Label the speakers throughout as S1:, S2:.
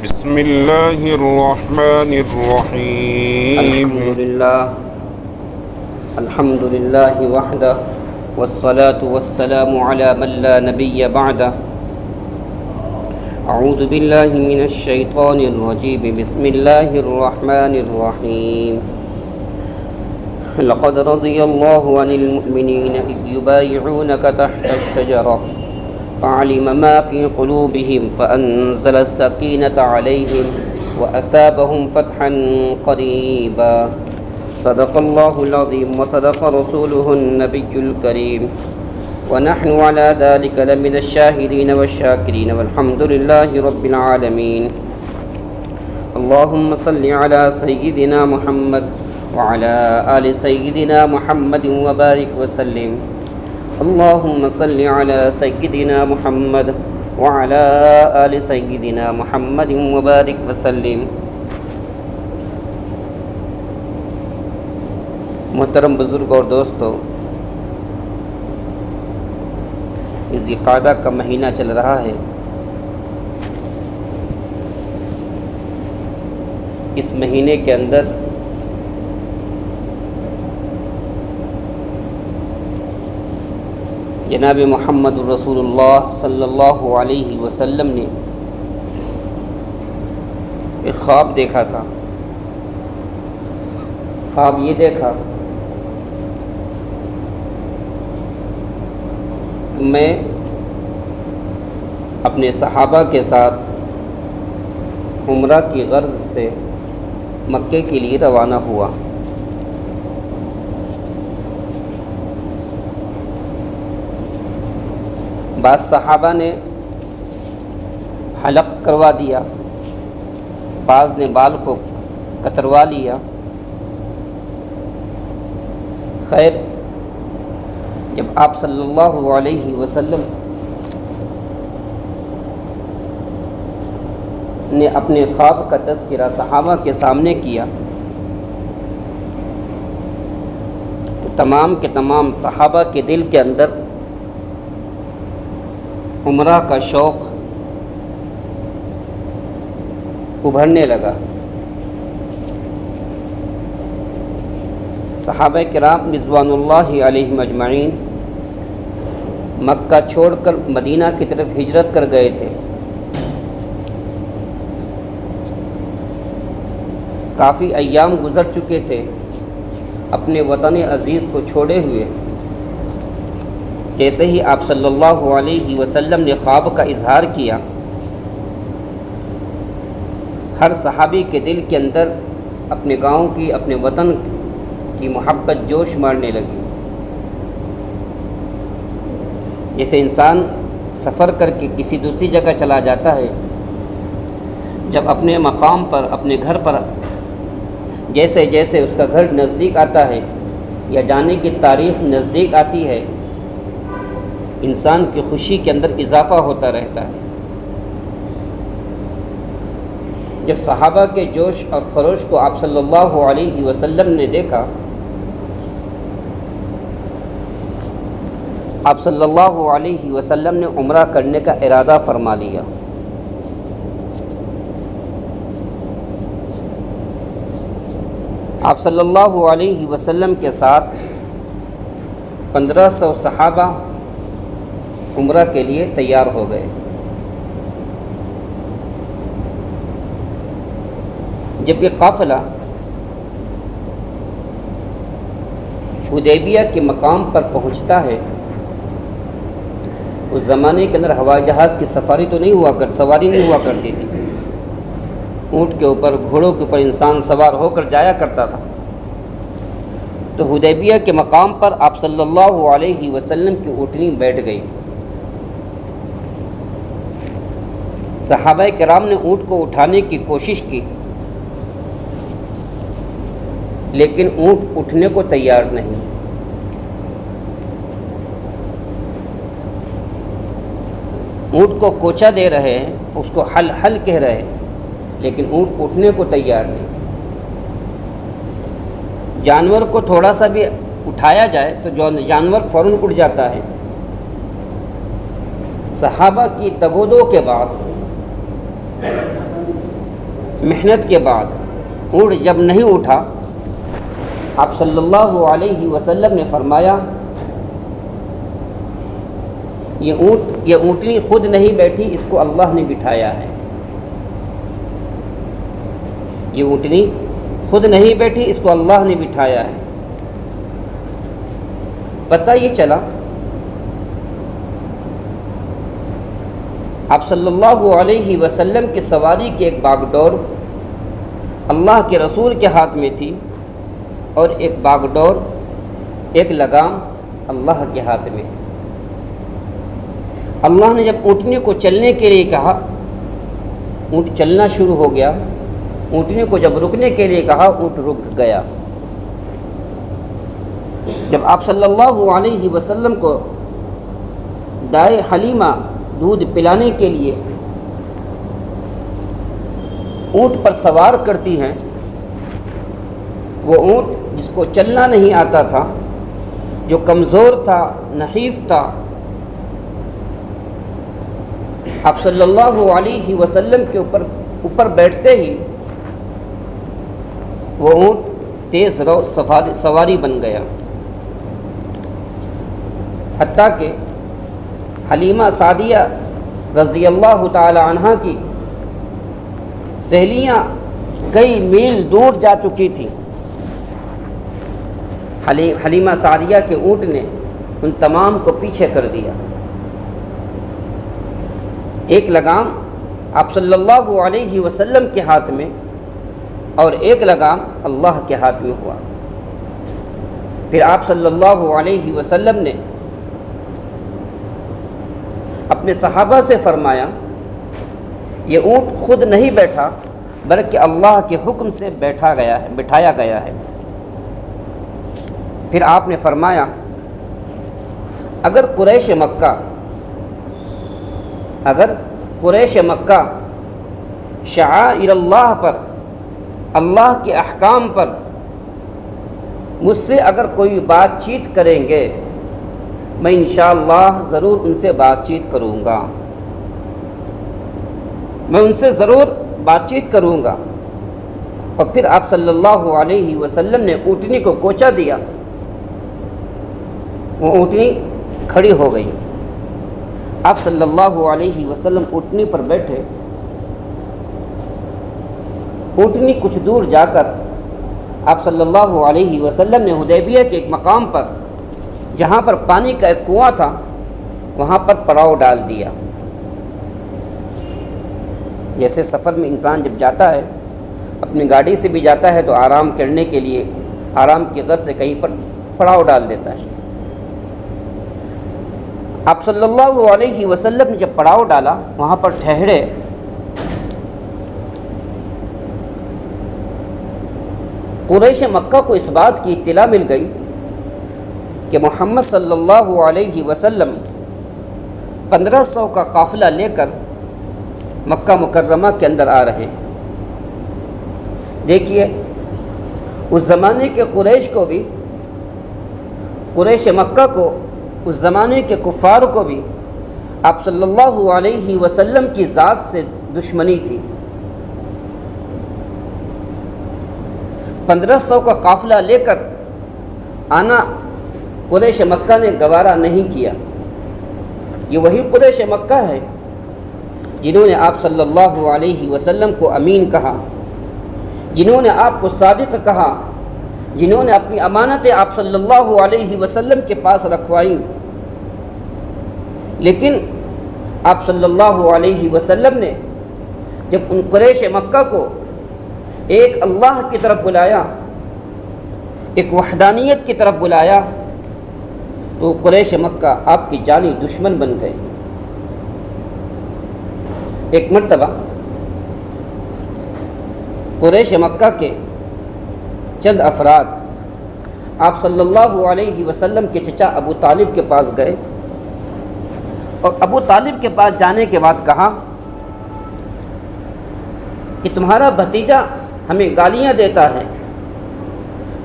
S1: بسم الله الرحمن الرحيم.
S2: الحمد لله وحده والصلاة والسلام على من لا نبي بعده. أعوذ بالله من الشيطان الرجيم. بسم الله الرحمن الرحيم. لقد رضي الله عن المؤمنين إذ يبايعونك تحت الشجرة فعلم ما في قلوبهم فأنزل السكينة عليهم وأثابهم فتحا قريبا. صدق الله العظيم وصدق رسوله النبي الكريم ونحن على ذلك لمن الشاهدين والشاكرين والحمد لله رب العالمين. اللهم صل على سيدنا محمد وعلى آل سيدنا محمد وبارك وسلم. اللهم صل على سيدنا محمد وعلى آل سيدنا محمد وبارك وسلم. محترم بزرگ اور دوستو، ذی قعدہ کا مہینہ چل رہا ہے. اس مہینے کے اندر جناب محمد رسول اللہ صلی اللہ علیہ وسلم نے ایک خواب دیکھا تھا. خواب یہ دیکھا کہ میں اپنے صحابہ کے ساتھ عمرہ کی غرض سے مکے کے لیے روانہ ہوا. بعض صحابہ نے حلق کروا دیا، بعض نے بال کو کتروا لیا. خیر، جب آپ صلی اللہ علیہ وسلم نے اپنے خواب کا تذکرہ صحابہ کے سامنے کیا تو تمام کے تمام صحابہ کے دل کے اندر عمرہ کا شوق ابھرنے لگا. صحابہ کرام رضوان اللہ علیہم اجمعین مکہ چھوڑ کر مدینہ کی طرف ہجرت کر گئے تھے. کافی ایام گزر چکے تھے اپنے وطن عزیز کو چھوڑے ہوئے. جیسے ہی آپ صلی اللہ علیہ وسلم نے خواب کا اظہار کیا، ہر صحابی کے دل کے اندر اپنے گاؤں کی، اپنے وطن کی محبت جوش مارنے لگی. جیسے انسان سفر کر کے کسی دوسری جگہ چلا جاتا ہے، جب اپنے مقام پر، اپنے گھر پر جیسے جیسے اس کا گھر نزدیک آتا ہے یا جانے کی تاریخ نزدیک آتی ہے، انسان کی خوشی کے اندر اضافہ ہوتا رہتا ہے. جب صحابہ کے جوش اور خروش کو آپ صلی اللہ علیہ وسلم نے دیکھا، آپ صلی اللہ علیہ وسلم نے عمرہ کرنے کا ارادہ فرما لیا. آپ صلی اللہ علیہ وسلم کے ساتھ 1500 صحابہ عمرہ کے لیے تیار ہو گئے. جب یہ قافلہ حدیبیہ کے مقام پر پہنچتا ہے، اس زمانے کے اندر ہوائی جہاز کی سواری نہیں ہوا کرتی تھی. اونٹ کے اوپر، گھوڑوں کے اوپر انسان سوار ہو کر جایا کرتا تھا. تو حدیبیہ کے مقام پر آپ صلی اللہ علیہ وسلم کی اونٹنی بیٹھ گئی. صحابہ کرام نے اونٹ کو اٹھانے کی کوشش کی، لیکن اونٹ اٹھنے کو تیار نہیں. اونٹ کو کوچا دے رہے ہیں، اس کو حل حل کہہ رہے ہیں، لیکن اونٹ اٹھنے کو تیار نہیں. جانور کو تھوڑا سا بھی اٹھایا جائے تو جانور فوراً اٹھ جاتا ہے. صحابہ کی تگ و دو کے بعد محنت کے بعد اونٹ جب نہیں اٹھا، آپ صلی اللہ علیہ وسلم نے فرمایا یہ اونٹنی خود نہیں بیٹھی، اس کو اللہ نے بٹھایا ہے۔ یہ اونٹنی خود نہیں بیٹھی، اس کو اللہ نے بٹھایا ہے۔ پتہ یہ چلا آپ صلی اللہ علیہ وسلم کی سواری کی ایک باغ ڈور اللہ کے رسول کے ہاتھ میں تھی، اور ایک باغ ڈور، ایک لگام اللہ کے ہاتھ میں۔ اللہ نے جب اونٹنی کو چلنے کے لیے کہا، اونٹ چلنا شروع ہو گیا۔ اونٹنی کو جب رکنے کے لیے کہا، اونٹ رک گیا۔ جب آپ صلی اللہ علیہ وسلم کو دائے حلیمہ دودھ پلانے کے لیے اونٹ پر سوار کرتی ہیں، وہ اونٹ جس کو چلنا نہیں آتا تھا، جو کمزور تھا، نحیف تھا، آپ صلی اللہ علیہ وسلم کے اوپر بیٹھتے ہی وہ اونٹ تیز رو سواری بن گیا، حتیٰ کہ حلیمہ سعدیہ رضی اللہ تعالی عنہا کی سہیلیاں کئی میل دور جا چکی تھیں۔ حلیمہ سعدیہ کے اونٹ نے ان تمام کو پیچھے کر دیا۔ ایک لگام آپ صلی اللہ علیہ وسلم کے ہاتھ میں اور ایک لگام اللہ کے ہاتھ میں ہوا۔ پھر آپ صلی اللہ علیہ وسلم نے اپنے صحابہ سے فرمایا، یہ اونٹ خود نہیں بیٹھا بلکہ اللہ کے حکم سے بٹھایا گیا ہے۔ پھر آپ نے فرمایا، اگر قریش مکہ شعائر اللہ پر، اللہ کے احکام پر مجھ سے اگر کوئی بات چیت کریں گے، میں انشاءاللہ ضرور ان سے بات چیت کروں گا، میں ان سے ضرور بات چیت کروں گا۔ اور پھر آپ صلی اللہ علیہ وسلم نے اونٹنی کو کوچا دیا، وہ اونٹنی کھڑی ہو گئی۔ آپ صلی اللہ علیہ وسلم اونٹنی پر بیٹھے۔ اونٹنی کچھ دور جا کر آپ صلی اللہ علیہ وسلم نے حدیبیہ کے ایک مقام پر، جہاں پر پانی کا ایک کنواں تھا، وہاں پر پڑاؤ ڈال دیا۔ جیسے سفر میں انسان جب جاتا ہے، اپنی گاڑی سے بھی جاتا ہے تو آرام کرنے کے لیے آرام کی غرض سے کہیں پر پڑاؤ ڈال دیتا ہے۔ آپ صلی اللہ علیہ وسلم نے جب پڑاؤ ڈالا، وہاں پر ٹھہرے۔ قریش مکہ کو اس بات کی اطلاع مل گئی کہ محمد صلی اللہ علیہ وسلم 1500 کا قافلہ لے کر مکہ مکرمہ کے اندر آ رہے ہیں۔ دیکھیے، اس زمانے کے قریش کو بھی، قریش مکہ کو، اس زمانے کے کفار کو بھی آپ صلی اللہ علیہ وسلم کی ذات سے دشمنی تھی۔ 1500 کا قافلہ لے کر آنا قریش مکہ نے گوارا نہیں کیا۔ یہ وہی قریش مکہ ہے جنہوں نے آپ صلی اللہ علیہ وسلم کو امین کہا، جنہوں نے آپ کو صادق کہا، جنہوں نے اپنی امانتیں آپ صلی اللہ علیہ وسلم کے پاس رکھوائیں۔ لیکن آپ صلی اللہ علیہ وسلم نے جب ان قریش مکہ کو ایک اللہ کی طرف بلایا، ایک وحدانیت کی طرف بلایا، تو قریش مکہ آپ کی جانی دشمن بن گئے۔ ایک مرتبہ قریش مکہ کے چند افراد آپ صلی اللہ علیہ وسلم کے چچا ابو طالب کے پاس گئے، اور ابو طالب کے پاس جانے کے بعد کہا کہ تمہارا بھتیجا ہمیں گالیاں دیتا ہے،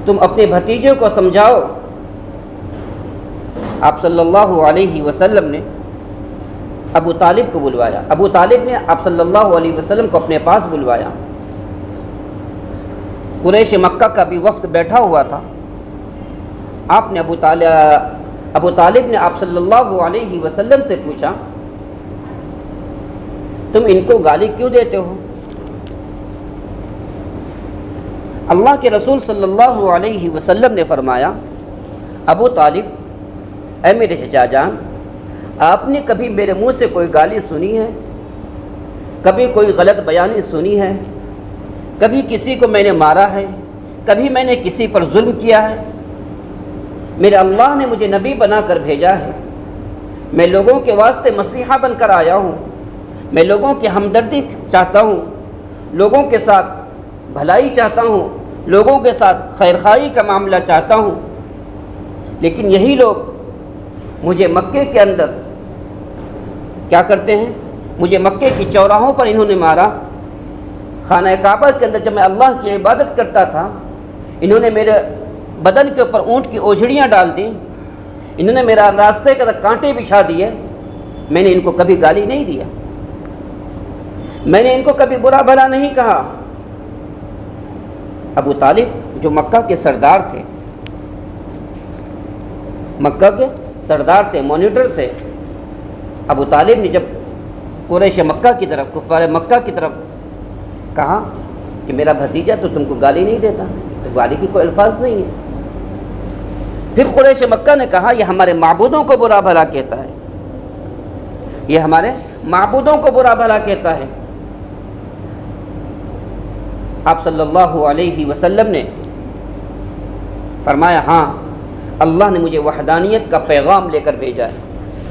S2: تم اپنے بھتیجے کو سمجھاؤ۔ آپ صلی اللہ علیہ وسلم نے ابو طالب کو بلوایا، ابو طالب نے آپ صلی اللہ علیہ وسلم کو اپنے پاس بلوایا، قریش مکہ کا بھی وفد بیٹھا ہوا تھا. آپ نے ابو طالب نے آپ صلی اللہ علیہ وسلم سے پوچھا تم ان کو گالی کیوں دیتے ہو؟ اللہ کے رسول صلی اللہ علیہ وسلم نے فرمایا ابو طالب اے میرے چچا جان، آپ نے کبھی میرے منہ سے کوئی گالی سنی ہے؟ کبھی کوئی غلط بیانی سنی ہے؟ کبھی کسی کو میں نے مارا ہے؟ کبھی میں نے کسی پر ظلم کیا ہے؟ میرے اللہ نے مجھے نبی بنا کر بھیجا ہے، میں لوگوں کے واسطے مسیحا بن کر آیا ہوں، میں لوگوں کی ہمدردی چاہتا ہوں، لوگوں کے ساتھ بھلائی چاہتا ہوں، لوگوں کے ساتھ خیرخواہی کا معاملہ چاہتا ہوں، لیکن یہی لوگ مجھے مکے کے اندر کیا کرتے ہیں؟ مجھے مکے کی چوراہوں پر انہوں نے مارا، خانہ کعبہ کے اندر جب میں اللہ کی عبادت کرتا تھا انہوں نے میرے بدن کے اوپر اونٹ کی اوجھڑیاں ڈال دیں، انہوں نے میرا راستے کے اندر کانٹے بچھا دیے، میں نے ان کو کبھی گالی نہیں دیا، میں نے ان کو کبھی برا بھلا نہیں کہا. ابو طالب جو مکہ کے سردار تھے، مکہ کے سردار تھے، مانیٹر تھے، ابو طالب نے جب قریش مکہ کی طرف، کفار مکہ کی طرف کہا کہ میرا بھتیجا تو تم کو گالی نہیں دیتا، تو گالی کی کوئی الفاظ نہیں ہے. پھر قریش مکہ نے کہا یہ ہمارے معبودوں کو برا بھلا کہتا ہے، یہ ہمارے معبودوں کو برا بھلا کہتا ہے. آپ صلی اللہ علیہ وسلم نے فرمایا ہاں اللہ نے مجھے وحدانیت کا پیغام لے کر بھیجا ہے،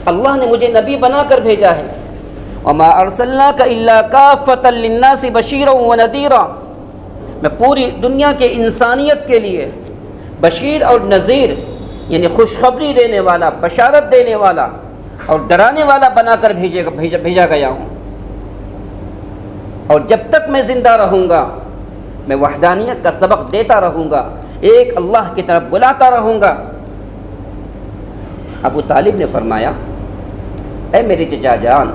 S2: اللہ نے مجھے نبی بنا کر بھیجا ہے. وما ارسلناک الا کافۃ للناس بشیرا ونذیرا، میں پوری دنیا کے انسانیت کے لیے بشیر اور نذیر یعنی خوشخبری دینے والا، بشارت دینے والا اور ڈرانے والا بنا کر بھیجا گیا ہوں. اور جب تک میں زندہ رہوں گا میں وحدانیت کا سبق دیتا رہوں گا، ایک اللہ کی طرف بلاتا رہوں گا. ابو طالب نے فرمایا اے میرے چچا جان،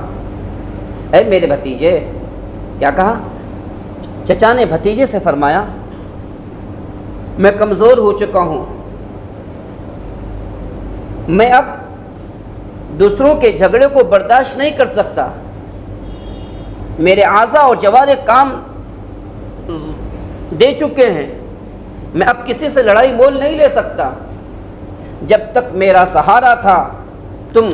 S2: اے میرے بھتیجے. کیا کہا؟ چچا نے بھتیجے سے فرمایا میں کمزور ہو چکا ہوں، میں اب دوسروں کے جھگڑے کو برداشت نہیں کر سکتا، میرے اعضاء اور جوارح کام دے چکے ہیں، میں اب کسی سے لڑائی مول نہیں لے سکتا. جب تک میرا سہارا تھا تم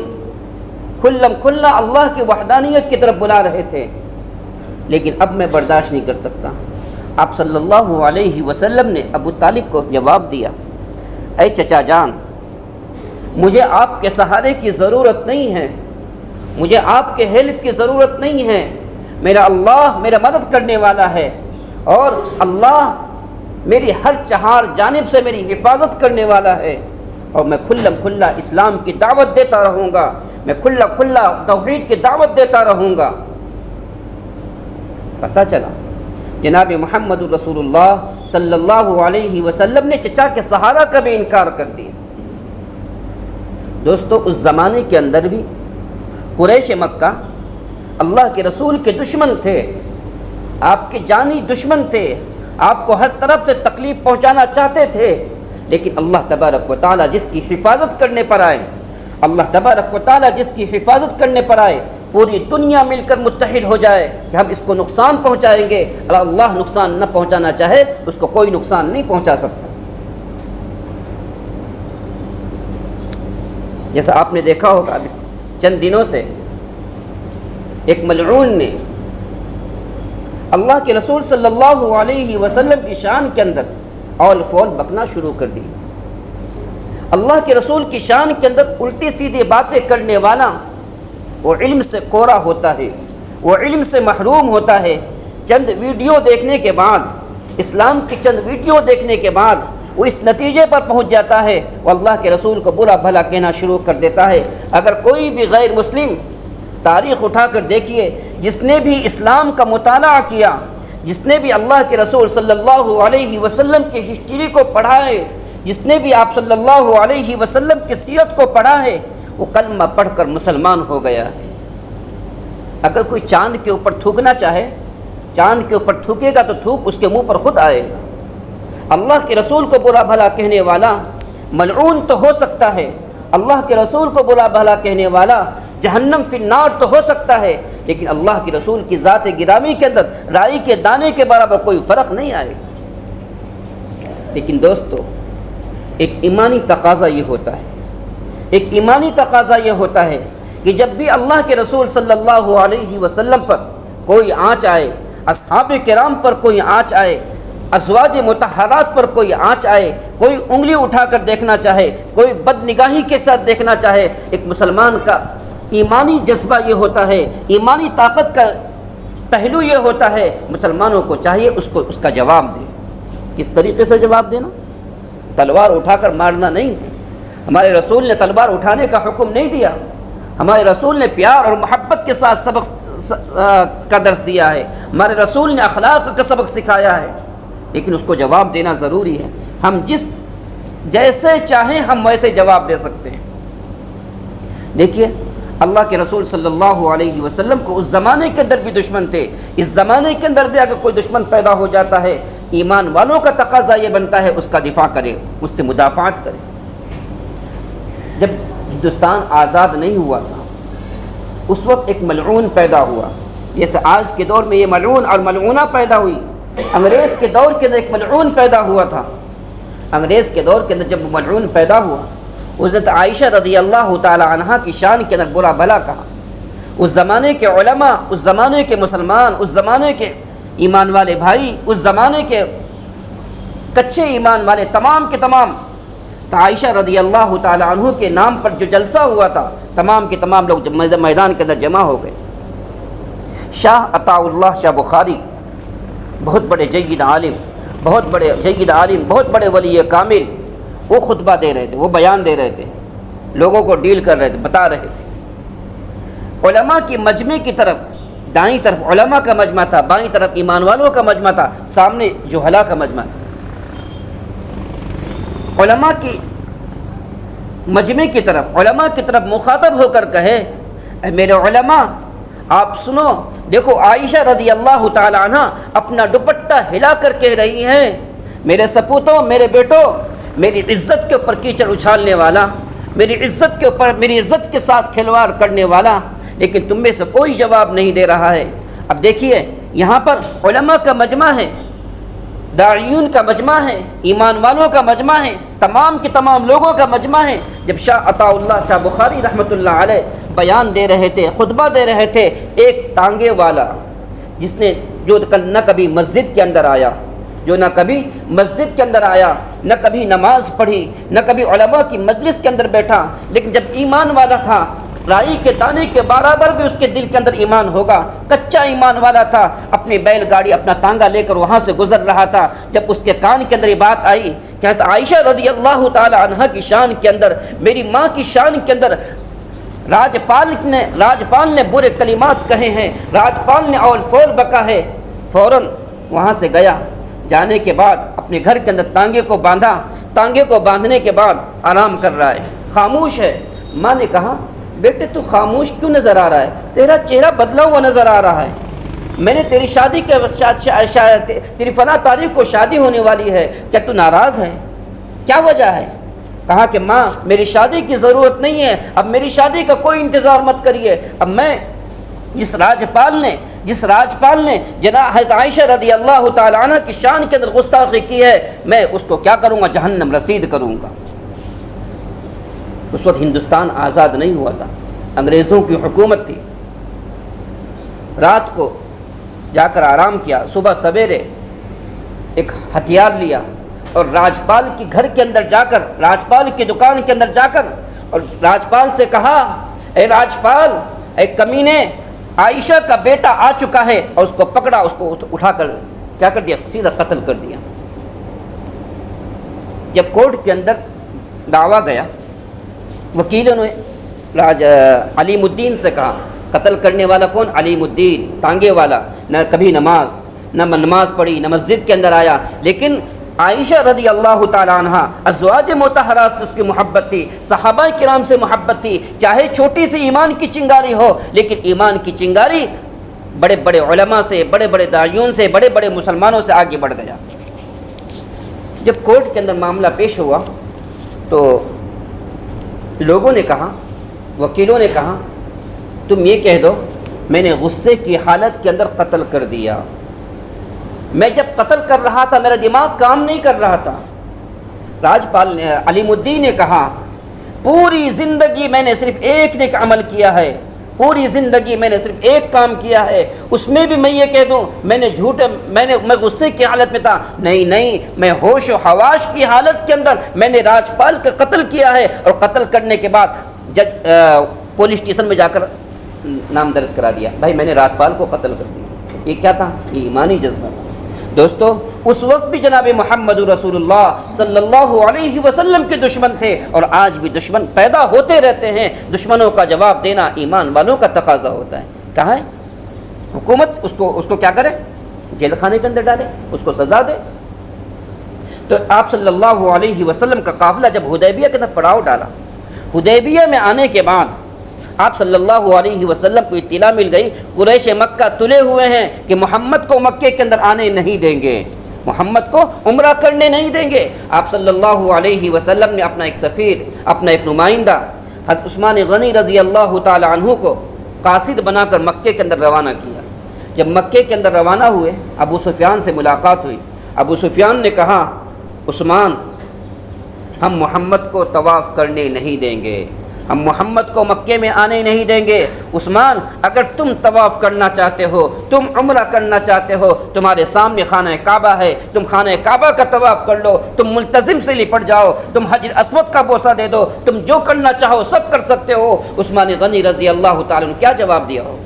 S2: کھلم کھلا اللہ کی وحدانیت کی طرف بلا رہے تھے، لیکن اب میں برداشت نہیں کر سکتا. آپ صلی اللہ علیہ وسلم نے ابو طالب کو جواب دیا اے چچا جان، مجھے آپ کے سہارے کی ضرورت نہیں ہے، مجھے آپ کے ہیلپ کی ضرورت نہیں ہے، میرا اللہ میرا مدد کرنے والا ہے، اور اللہ میری ہر چہار جانب سے میری حفاظت کرنے والا ہے، اور میں کھلم کھلا اسلام کی دعوت دیتا رہوں گا، میں کھلا کھلا توحید کی دعوت دیتا رہوں گا. پتہ چلا جناب محمد رسول اللہ صلی اللہ علیہ وسلم نے چچا کے سہارا کا بھی انکار کر دیا. دوستو اس زمانے کے اندر بھی قریش مکہ اللہ کے رسول کے دشمن تھے، آپ کے جانی دشمن تھے، آپ کو ہر طرف سے تکلیف پہنچانا چاہتے تھے، لیکن اللہ تبارک و تعالیٰ جس کی حفاظت کرنے پر آئے، اللہ تبارک و تعالیٰ جس کی حفاظت کرنے پر آئے، پوری دنیا مل کر متحد ہو جائے کہ ہم اس کو نقصان پہنچائیں گے، اللہ نقصان نہ پہنچانا چاہے اس کو کوئی نقصان نہیں پہنچا سکتا. جیسا آپ نے دیکھا ہوگا ابھی چند دنوں سے ایک ملعون نے اللہ کے رسول صلی اللہ علیہ وسلم کی شان کے اندر اول فول بکنا شروع کر دی. اللہ کے رسول کی شان کے اندر الٹی سیدھی باتیں کرنے والا وہ علم سے کورا ہوتا ہے، وہ علم سے محروم ہوتا ہے. چند ویڈیو دیکھنے کے بعد، اسلام کی چند ویڈیو دیکھنے کے بعد وہ اس نتیجے پر پہنچ جاتا ہے، وہ اللہ کے رسول کو برا بھلا کہنا شروع کر دیتا ہے. اگر کوئی بھی غیر مسلم تاریخ اٹھا کر دیکھیے، جس نے بھی اسلام کا مطالعہ کیا، جس نے بھی اللہ کے رسول صلی اللہ علیہ وسلم کی ہسٹری کو پڑھا ہے، جس نے بھی آپ صلی اللہ علیہ وسلم کی سیرت کو پڑھا ہے، وہ کلمہ پڑھ کر مسلمان ہو گیا ہے. اگر کوئی چاند کے اوپر تھوکنا چاہے، چاند کے اوپر تھوکے گا تو تھوک اس کے منہ پر خود آئے گا. اللہ کے رسول کو برا بھلا کہنے والا ملعون تو ہو سکتا ہے، اللہ کے رسول کو برا بھلا کہنے والا جہنم فی النار تو ہو سکتا ہے، لیکن اللہ کے رسول کی ذات گرامی کے اندر رائی کے دانے کے برابر کوئی فرق نہیں آئے گا۔ لیکن دوستو، ایک ایمانی تقاضا یہ ہوتا ہے، ایک ایمانی تقاضا یہ ہوتا ہے کہ جب بھی اللہ کے رسول صلی اللہ علیہ وسلم پر کوئی آنچ آئے، اصحاب کرام پر کوئی آنچ آئے، ازواج مطہرات پر کوئی آنچ آئے، کوئی انگلی اٹھا کر دیکھنا چاہے، کوئی بد نگاہی کے ساتھ دیکھنا چاہے، ایک مسلمان کا ایمانی جذبہ یہ ہوتا ہے، ایمانی طاقت کا پہلو یہ ہوتا ہے، مسلمانوں کو چاہیے اس کا جواب دے۔ کس طریقے سے جواب دینا؟ تلوار اٹھا کر مارنا نہیں۔ ہمارے رسول نے تلوار اٹھانے کا حکم نہیں دیا، ہمارے رسول نے پیار اور محبت کے ساتھ سبق کا درس دیا ہے، ہمارے رسول نے اخلاق کا سبق سکھایا ہے، لیکن اس کو جواب دینا ضروری ہے۔ ہم جیسے چاہیں ہم ویسے جواب دے سکتے ہیں۔ دیکھیے، اللہ کے رسول صلی اللہ علیہ وسلم کو اس زمانے کے اندر بھی دشمن تھے، اس زمانے کے اندر بھی اگر کوئی دشمن پیدا ہو جاتا ہے، ایمان والوں کا تقاضا یہ بنتا ہے اس کا دفاع کرے، اس سے مدافعت کرے۔ جب ہندوستان آزاد نہیں ہوا تھا اس وقت ایک ملعون پیدا ہوا، جیسے آج کے دور میں یہ ملعون اور ملعونہ پیدا ہوئی، انگریز کے دور کے اندر ایک ملعون پیدا ہوا تھا۔ انگریز کے دور کے اندر جب ملعون پیدا ہوا، حضرت عائشہ رضی اللہ تعالی عنہا کی شان کے اندر برا بھلا کہا۔ اس زمانے کے علماء، اس زمانے کے مسلمان، اس زمانے کے ایمان والے بھائی، اس زمانے کے کچے ایمان والے تمام کے تمام عائشہ رضی اللہ تعالی عنہ کے نام پر جو جلسہ ہوا تھا، تمام کے تمام لوگ میدان کے اندر جمع ہو گئے۔ شاہ عطاء اللہ شاہ بخاری، بہت بڑے جید عالم، بہت بڑے ولی کامل، وہ خطبہ دے رہے تھے، وہ بیان دے رہے تھے، لوگوں کو ڈیل کر رہے تھے، بتا رہے تھے۔ علماء کی مجمع کی طرف، دائیں طرف علماء کا مجمع تھا، بائیں طرف ایمان والوں کا مجمع تھا، سامنے جہلاء کا مجمع تھا۔ علماء کی مجمع کی طرف مخاطب ہو کر کہے، اے میرے علماء آپ سنو، دیکھو عائشہ رضی اللہ تعالی عنہ اپنا دوپٹہ ہلا کر کہہ رہی ہیں، میرے سپوتوں، میرے بیٹوں، میری عزت کے اوپر کیچڑ اچھالنے والا، میری عزت کے اوپر، میری عزت کے ساتھ کھلواڑ کرنے والا، لیکن تم میں سے کوئی جواب نہیں دے رہا ہے۔ اب دیکھیے، یہاں پر علماء کا مجمع ہے، داعیون کا مجمع ہے، ایمان والوں کا مجمع ہے، تمام کے تمام لوگوں کا مجمع ہے۔ جب شاہ عطاء اللہ شاہ بخاری رحمۃ اللہ علیہ بیان دے رہے تھے، خطبہ دے رہے تھے، ایک ٹانگے والا جس نے جو نہ کبھی مسجد کے اندر آیا، جو نہ کبھی مسجد کے اندر آیا، نہ کبھی نماز پڑھی، نہ کبھی علماء کی مجلس کے اندر بیٹھا، لیکن جب ایمان والا تھا، رائی کے دانے کے برابر بھی اس کے دل کے اندر ایمان ہوگا، کچا ایمان والا تھا، اپنی بیل گاڑی، اپنا تانگا لے کر وہاں سے گزر رہا تھا، جب اس کے کان کے اندر یہ بات آئی، کہتا عائشہ رضی اللہ تعالی عنہا کی شان کے اندر، میری ماں کی شان کے اندر راجپال نے برے کلمات کہے ہیں، راجپال نے اول فول بکا ہے، فوراً وہاں سے گیا، جانے کے بعد اپنے گھر کے اندر تانگے کو باندھا، تانگے کو باندھنے کے بعد آرام کر رہا ہے، خاموش ہے۔ ماں نے کہا، بیٹے تو خاموش کیوں نظر آ رہا ہے؟ تیرا چہرہ بدلا ہوا نظر آ رہا ہے، میں نے تیری شادی کے تیری فلاں تاریخ کو شادی ہونے والی ہے، کیا تو ناراض ہے؟ کیا وجہ ہے؟ کہا کہ ماں میری شادی کی ضرورت نہیں ہے، اب میری شادی کا کوئی انتظار مت کریے، اب میں جس راجپال نے جناب حضرت عائشہ رضی اللہ تعالی عنہ کی شان کے اندر گستاخی کی ہے، میں اس کو کیا کروں گا؟ جہنم رسید کروں گا۔ اس وقت ہندوستان آزاد نہیں ہوا تھا، انگریزوں کی حکومت تھی۔ رات کو جا کر آرام کیا، صبح سویرے ایک ہتھیار لیا اور راجپال کی گھر کے اندر جا کر، راجپال کی دکان کے اندر جا کر، اور راجپال سے کہا، اے راجپال، اے کمینے، عائشہ کا بیٹا آ چکا ہے، اور اس کو پکڑا، اس کو اٹھا کر کیا کر دیا؟ سیدھا قتل کر دیا۔ جب کورٹ کے اندر دعویٰ گیا، وکیلوں نے علیم الدین سے کہا، قتل کرنے والا کون؟ علیم الدین، تانگے والا، نہ کبھی نماز پڑھی، نہ مسجد کے اندر آیا، لیکن عائشہ رضی اللہ تعالی عنہ ازواج مطہرات سے اس کی محبت تھی، صحابہ کرام سے محبت تھی، چاہے چھوٹی سی ایمان کی چنگاری ہو، لیکن ایمان کی چنگاری بڑے بڑے علماء سے، بڑے بڑے داعیون سے، بڑے بڑے مسلمانوں سے آگے بڑھ گیا۔ جب کورٹ کے اندر معاملہ پیش ہوا تو لوگوں نے کہا، وکیلوں نے کہا تم یہ کہہ دو میں نے غصے کی حالت کے اندر قتل کر دیا، میں جب قتل کر رہا تھا میرا دماغ کام نہیں کر رہا تھا۔ راجپال نے، علیم الدین نے کہا پوری زندگی میں نے صرف ایک نیک عمل کیا ہے، پوری زندگی میں نے صرف ایک کام کیا ہے، اس میں بھی میں یہ کہہ دوں میں نے میں غصے کی حالت میں تھا؟ نہیں، میں ہوش و حواس کی حالت کے اندر میں نے راجپال کا قتل کیا ہے، اور قتل کرنے کے بعد جج پولیس اسٹیشن میں جا کر نام درج کرا دیا، بھائی میں نے راجپال کو قتل کر دیا۔ یہ کیا تھا؟ یہ ایمانی جذبہ تھا۔ دوستو اس وقت بھی جناب محمد رسول اللہ صلی اللہ علیہ وسلم کے دشمن تھے، اور آج بھی دشمن پیدا ہوتے رہتے ہیں۔ دشمنوں کا جواب دینا ایمان والوں کا تقاضا ہوتا ہے۔ کہاں ہے حکومت؟ اس کو کیا کرے؟ جیل خانے کے اندر ڈالے، اس کو سزا دے۔ تو آپ صلی اللہ علیہ وسلم کا قافلہ جب حدیبیہ کے اندر پڑاؤ ڈالا، حدیبیہ میں آنے کے بعد آپ صلی اللہ علیہ وسلم کو اطلاع مل گئی قریش مکہ تلے ہوئے ہیں کہ محمد کو مکے کے اندر آنے نہیں دیں گے، محمد کو عمرہ کرنے نہیں دیں گے۔ آپ صلی اللہ علیہ وسلم نے اپنا ایک سفیر، اپنا ایک نمائندہ حضرت عثمان غنی رضی اللہ تعالی عنہ کو قاصد بنا کر مکے کے اندر روانہ کیا۔ جب مکے کے اندر روانہ ہوئے، ابو سفیان سے ملاقات ہوئی۔ ابو سفیان نے کہا عثمان ہم محمد کو طواف کرنے نہیں دیں گے، ہم محمد کو مکے میں آنے نہیں دیں گے۔ عثمان اگر تم طواف کرنا چاہتے ہو، تم عمرہ کرنا چاہتے ہو، تمہارے سامنے خانہ کعبہ ہے، تم خانہ کعبہ کا طواف کر لو، تم ملتزم سے لپٹ جاؤ، تم حجر اسود کا بوسہ دے دو، تم جو کرنا چاہو سب کر سکتے ہو۔ عثمان غنی رضی اللہ تعالیٰ نے کیا جواب دیا ہو؟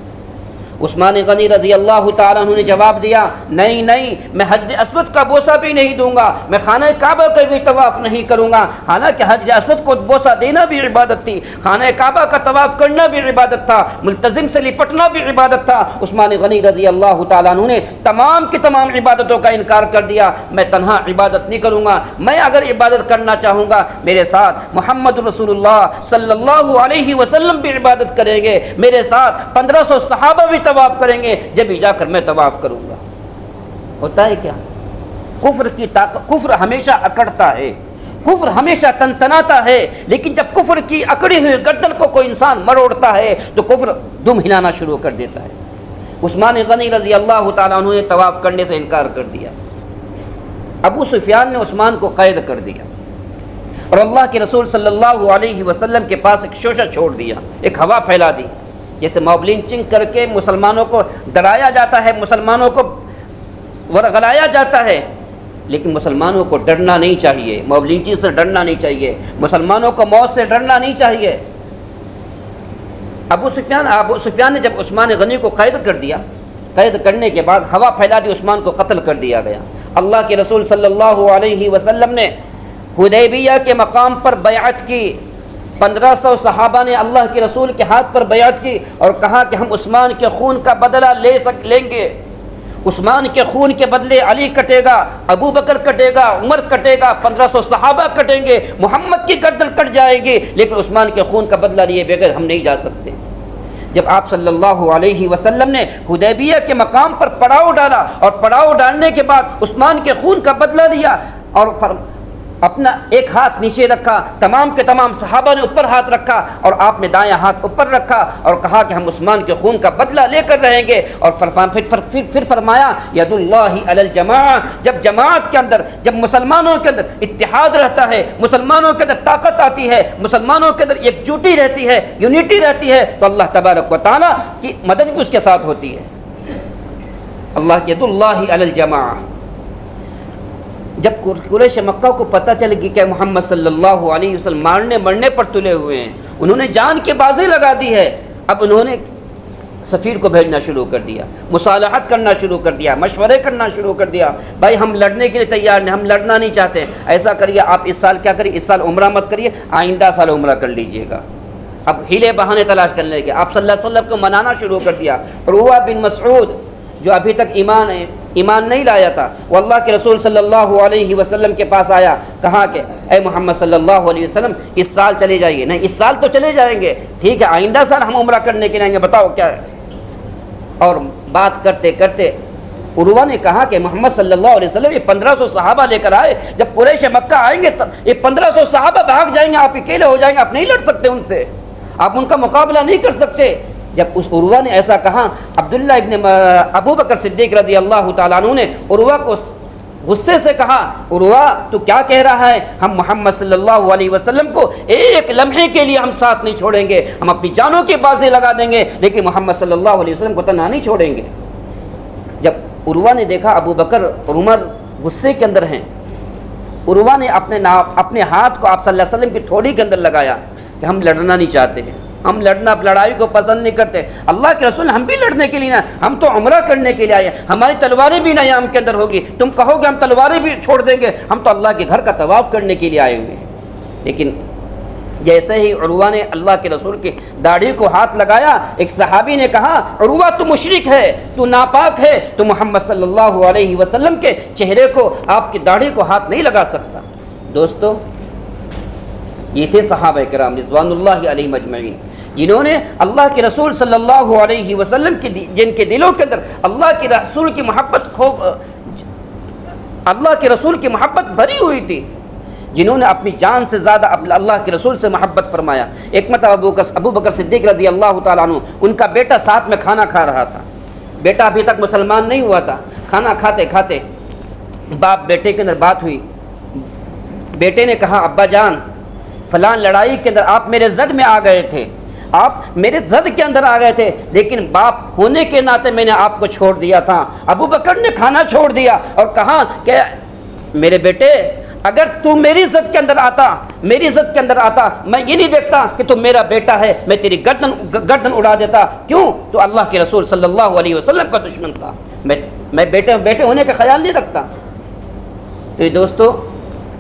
S2: عثمان غنی رضی اللہ تعالیٰ عنہ نے جواب دیا نہیں، میں حجر اسود کا بوسہ بھی نہیں دوں گا، میں خانہ کعبہ کا بھی طواف نہیں کروں گا۔ حالانکہ حجر اسود کو بوسہ دینا بھی عبادت تھی، خانہ کعبہ کا طواف کرنا بھی عبادت تھا، ملتزم سے لپٹنا بھی عبادت تھا۔ عثمان غنی رضی اللہ تعالیٰ عنہ نے تمام کی تمام عبادتوں کا انکار کر دیا۔ میں تنہا عبادت نہیں کروں گا، میں اگر عبادت کرنا چاہوں گا میرے ساتھ محمد رسول اللہ صلی اللہ علیہ وسلم بھی عبادت کریں گے، میرے ساتھ 1500 صحابہ بھی طواف کریں گے، جب ہی جا کر میں طواف کروں گا۔ ہوتا ہے کیا؟ کفر کی طاقت، کفر ہمیشہ اکڑتا ہے، کفر ہمیشہ تنتناتا ہے، لیکن جب کفر کی اکڑی ہوئی گردن کو کوئی انسان مروڑتا ہے تو کفر دم ہلانا شروع کر دیتا ہے۔ عثمان غنی رضی اللہ تعالیٰ عنہ نے طواف کرنے سے انکار کر دیا۔ ابو سفیان نے عثمان کو قید کر دیا، اور اللہ کے رسول صلی اللہ علیہ وسلم کے پاس ایک شوشہ چھوڑ دیا، ایک ہوا پھیلا دی، جیسے موب لنچنگ کر کے مسلمانوں کو ڈرایا جاتا ہے، مسلمانوں کو ورغلایا جاتا ہے، لیکن مسلمانوں کو ڈرنا نہیں چاہیے، موب لنچنگ سے ڈرنا نہیں چاہیے، مسلمانوں کو موت سے ڈرنا نہیں چاہیے۔ ابو سفیان نے جب عثمان غنی کو قید کر دیا، قید کرنے کے بعد ہوا پھیلا دی، عثمان کو قتل کر دیا گیا۔ اللہ کے رسول صلی اللہ علیہ وسلم نے حدیبیہ کے مقام پر بیعت کی، 1500 صحابہ نے اللہ کے رسول کے ہاتھ پر بیعت کی اور کہا کہ ہم عثمان کے خون کا بدلہ لیں گے، عثمان کے خون کے بدلے علی کٹے گا، ابو بکر کٹے گا، عمر کٹے گا، 1500 صحابہ کٹیں گے، محمد کی گردن کٹ جائے گی، لیکن عثمان کے خون کا بدلہ لیے بغیر ہم نہیں جا سکتے۔ جب آپ صلی اللہ علیہ وسلم نے حدیبیہ کے مقام پر پڑاؤ ڈالا، اور پڑاؤ ڈالنے کے بعد عثمان کے خون کا بدلہ لیا، اور اپنا ایک ہاتھ نیچے رکھا، تمام کے تمام صحابہ نے اوپر ہاتھ رکھا، اور آپ نے دایاں ہاتھ اوپر رکھا اور کہا کہ ہم عثمان کے خون کا بدلہ لے کر رہیں گے، اور پھر فرمایا ید اللہ علی الجماعہ، جب جماعت کے اندر، جب مسلمانوں کے اندر اتحاد رہتا ہے، مسلمانوں کے اندر طاقت آتی ہے، مسلمانوں کے اندر یکجوٹی رہتی ہے، یونٹی رہتی ہے، تو اللہ تبارک و تعالیٰ کی مدد بھی اس کے ساتھ ہوتی ہے۔ اللہ ید اللہ علی الجماعہ۔ جب قریش مکہ کو پتہ چل گئی کہ محمد صلی اللہ علیہ وسلم مرنے پر تلے ہوئے ہیں، انہوں نے جان کی بازی لگا دی ہے، اب انہوں نے سفیر کو بھیجنا شروع کر دیا، مصالحت کرنا شروع کر دیا، مشورے کرنا شروع کر دیا، بھائی ہم لڑنے کے لیے تیار نہیں، ہم لڑنا نہیں چاہتے، ایسا کریے آپ اس سال کیا کریے، اس سال عمرہ مت کریے، آئندہ سال عمرہ کر لیجئے گا۔ اب ہیلے بہانے تلاش کرنے لگے، آپ صلی اللہ علیہ وسلم کو منانا شروع کر دیا۔ عروہ بن مسعود جو ابھی تک ایمان نہیں لایا تھا، وہ اللہ کے رسول صلی اللہ علیہ وسلم کے پاس آیا، کہا کہ اے محمد صلی اللہ علیہ وسلم اس سال چلے جائیے۔ نہیں، اس سال تو چلے جائیں گے، ٹھیک ہے آئندہ سال ہم عمرہ کرنے کے لیے آئیں گے، بتاؤ کیا ہے۔ اور بات کرتے کرتے عروہ نے کہا کہ محمد صلی اللہ علیہ وسلم یہ 1500 صحابہ لے کر آئے، جب قریش مکہ آئیں گے تب یہ 1500 صحابہ بھاگ جائیں گے، آپ اکیلے ہو جائیں گے، آپ نہیں لڑ سکتے ان سے، آپ ان کا مقابلہ نہیں کر سکتے۔ جب اس عروہ نے ایسا کہا، عبداللہ ابن ابو بکر صدیق رضی اللہ تعالیٰ عنہ نے عروہ کو غصے سے کہا، عروہ تو کیا کہہ رہا ہے؟ ہم محمد صلی اللہ علیہ وسلم کو ایک لمحے کے لیے ہم ساتھ نہیں چھوڑیں گے، ہم اپنی جانوں کی بازی لگا دیں گے، لیکن محمد صلی اللہ علیہ وسلم کو تنہا نہیں چھوڑیں گے۔ جب عروہ نے دیکھا ابو بکر اور عمر غصے کے اندر ہیں، عروہ نے اپنے ہاتھ کو آپ صلی اللہ علیہ وسلم کی تھوڑی کے اندر لگایا کہ ہم لڑنا نہیں چاہتے ہیں، ہم لڑائی کو پسند نہیں کرتے، اللہ کے رسول ہم بھی لڑنے کے لیے نہ، ہم تو عمرہ کرنے کے لیے آئے ہیں، ہماری تلواریں بھی نہ یام کے اندر ہوگی، تم کہو گے ہم تلواریں بھی چھوڑ دیں گے، ہم تو اللہ کے گھر کا طواف کرنے کے لیے آئے ہوئے ہیں۔ لیکن جیسے ہی عروہ نے اللہ کے رسول کی داڑھی کو ہاتھ لگایا، ایک صحابی نے کہا، عروہ تو مشرک ہے، تو ناپاک ہے، تو محمد صلی اللہ علیہ وسلم کے چہرے کو، آپ کی داڑھی کو ہاتھ نہیں لگا سکتا۔ دوستو، یہ تھے صحابہ کرام رضوان اللہ علیہم اجمعین، جنہوں نے اللہ کے رسول صلی اللہ علیہ وسلم کی جن کے دلوں کے اندر اللہ کے رسول کی محبت بھری ہوئی تھی، جنہوں نے اپنی جان سے زیادہ اللہ کے رسول سے محبت فرمایا۔ ایک مرتبہ ابو بکر صدیق رضی اللہ تعالیٰ عنہ، ان کا بیٹا ساتھ میں کھانا کھا رہا تھا، بیٹا ابھی تک مسلمان نہیں ہوا تھا، کھانا کھاتے کھاتے باپ بیٹے کے اندر بات ہوئی، بیٹے نے کہا، ابا جان فلان لڑائی کے اندر آپ میرے زد میں آ گئے تھے، آپ میرے زد کے اندر آ گئے تھے، لیکن باپ ہونے کے ناطے میں نے آپ کو چھوڑ دیا تھا۔ ابو بکر نے کھانا چھوڑ دیا اور کہا کہ میرے بیٹے، اگر تو میری زد کے اندر آتا، میں یہ نہیں دیکھتا کہ تو میرا بیٹا ہے، میں تیری گردن اڑا دیتا، کیوں؟ تو اللہ کے رسول صلی اللہ علیہ وسلم کا دشمن تھا، میں بیٹے ہونے کا خیال نہیں رکھتا۔ تو یہ دوستو،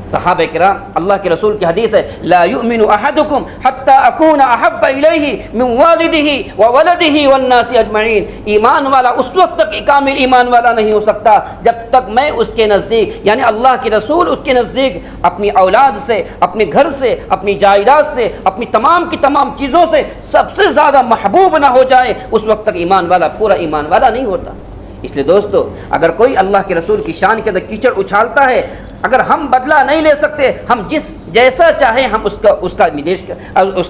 S2: صحابہ کرام، اللہ کے رسول کی حدیث ہے، لا یؤمن احدکم حتی اکون احب الیہ من والدہ وولدہ والناس اجمعین، ایمان والا اس وقت تک کامل ایمان والا نہیں ہو سکتا جب تک میں اس کے نزدیک، یعنی اللہ کے رسول اس کے نزدیک اپنی اولاد سے، اپنے گھر سے، اپنی جائیداد سے، اپنی تمام کی تمام چیزوں سے سب سے زیادہ محبوب نہ ہو جائے، اس وقت تک ایمان والا پورا ایمان والا نہیں ہوتا۔ اس لیے دوستو، اگر کوئی اللہ کے رسول کی شان کے اندر کیچڑ اچھالتا ہے، اگر ہم بدلہ نہیں لے سکتے، ہم جیسا چاہیں ہم اس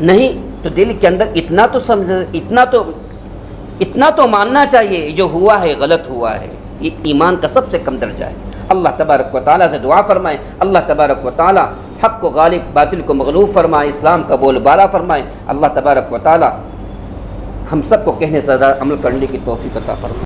S2: نہیں تو دل کے اندر اتنا تو ماننا چاہیے، جو ہوا ہے غلط ہوا ہے، یہ ایمان کا سب سے کم درجہ ہے۔ اللہ تبارک و تعالیٰ سے دعا فرمائیں، اللہ تبارک و تعالیٰ حق کو غالب، باطل کو مغلوب فرمائے، اسلام کا بول بالا فرمائے۔ اللہ تبارک و تعالیٰ ہم سب کو کہنے سے زیادہ عمل کرنے کی توفیق عطا فرمائے۔